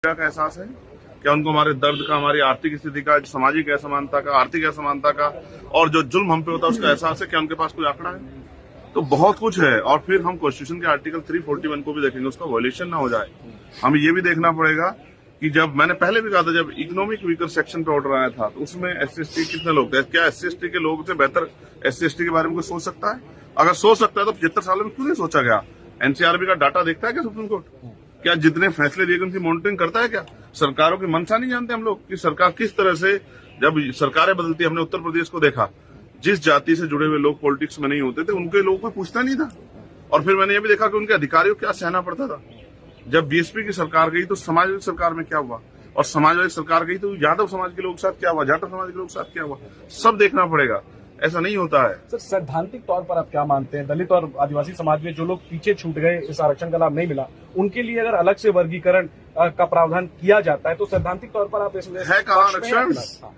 का एहसास है? क्या उनको हमारे दर्द का, हमारी आर्थिक स्थिति का, सामाजिक असमानता का, आर्थिक असमानता का और जो जुल्म हम पे होता है उसका एहसास है? क्या उनके पास कोई आंकड़ा है? तो बहुत कुछ है। और फिर हम कॉन्स्टिट्यूशन के आर्टिकल 341 को भी देखेंगे, उसका वॉयलेशन ना हो जाए। हमें ये भी देखना पड़ेगा कि जब मैंने पहले भी कहा था, जब इकोनॉमिक वीकर सेक्शन पे ऑर्डर आया था तो उसमें SC/ST कितने लोग थे? क्या SC/ST के लोग से बेहतर SC/ST के बारे में कोई सोच सकता है? अगर सोच सकता है तो 75 सालों में क्यों नहीं सोचा गया? NCRB का डाटा देखता है क्या सुप्रीम कोर्ट? क्या जितने फैसले दिए गए उनकी मॉनिटरिंग करता है क्या? सरकारों की मंशा नहीं जानते हम लोग कि सरकार किस तरह से, जब सरकारें बदलती, हमने उत्तर प्रदेश को देखा, जिस जाति से जुड़े हुए लोग पॉलिटिक्स में नहीं होते थे उनके लोगों को पूछता नहीं था। और फिर मैंने ये भी देखा कि उनके अधिकारियों को क्या सहना पड़ता था। जब BSP की सरकार गई तो समाजवादी सरकार में क्या हुआ, और समाजवादी सरकार गई तो यादव समाज के लोगों के साथ क्या हुआ, जाटव समाज के लोगों के साथ क्या हुआ, सब देखना पड़ेगा। ऐसा नहीं होता है। सर, सैद्धांतिक तौर पर आप क्या मानते हैं, दलित और आदिवासी समाज में जो लोग पीछे छूट गए, इस आरक्षण का लाभ नहीं मिला, उनके लिए अगर अलग से वर्गीकरण का प्रावधान किया जाता है तो सैद्धांतिक तौर पर आप इसमें है कहाँ आरक्षण?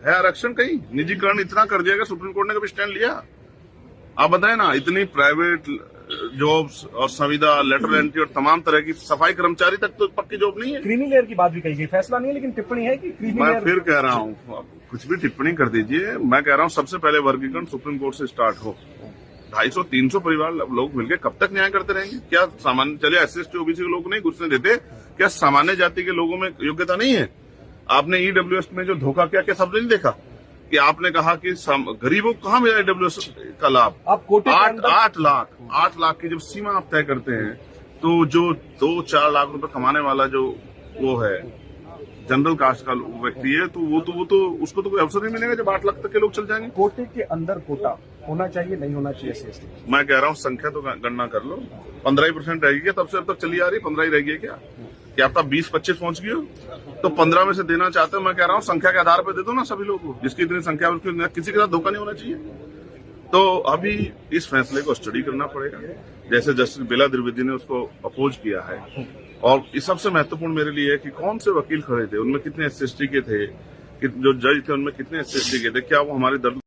है आरक्षण कहीं? निजीकरण इतना कर दिया, सुप्रीम कोर्ट ने कभी स्टैंड लिया? आप बताए ना, इतनी प्राइवेट जॉब्स और संविदा, लेटर एंट्री और तमाम तरह की, सफाई कर्मचारी तक तो पक्की जॉब नहीं है। क्रीमी लेयर की बात भी कही गई, फैसला नहीं है लेकिन टिप्पणी है कि क्रीमी मैं लेयर। फिर कह रहा हूँ, कुछ भी टिप्पणी कर दीजिए, मैं कह रहा हूँ सबसे पहले वर्गीकरण सुप्रीम कोर्ट से स्टार्ट हो। 250-300 परिवार लोग मिलकर कब तक न्याय करते रहेंगे? क्या सामान्य, चलिए SC/ST OBC के लोग नहीं घुसने देते, क्या सामान्य जाति के लोगों में योग्यता नहीं है? आपने EWS में जो धोखा किया, क्या सबने नहीं देखा कि आपने कहा कि गरीबों को कहाँ मिला EWS का लाभ? आप कोटे 8 लाख की जब सीमा आप तय करते हैं तो जो 2-4 लाख रुपए कमाने वाला जो वो है जनरल कास्ट का व्यक्ति है, तो वो तो उसको तो कोई अवसर नहीं मिलेगा जब 8 लाख तक के लोग चल जाएंगे। कोटे के अंदर कोटा होना चाहिए, नहीं होना चाहिए SC/ST? मैं कह रहा हूँ संख्या तो गणना कर लो, 15% रहेगी क्या? तब से अब तक चली आ रही 15 ही रहेगी क्या आपका 20-25 पहुंच गई हो तो 15 में से देना चाहते हो? मैं कह रहा हूँ संख्या के आधार पर दे दो ना सभी लोगों को, जिसकी इतनी संख्या, किसी के साथ धोखा नहीं होना चाहिए। तो अभी इस फैसले को स्टडी करना पड़ेगा, जैसे जस्टिस बेला द्विवेदी ने उसको अपोज किया है। और इस सबसे महत्वपूर्ण मेरे लिए है कि कौन से वकील खड़े थे, उनमें कितने SC/ST के थे, जो जज थे उनमें कितने SC/ST के थे, क्या वो हमारे दर्द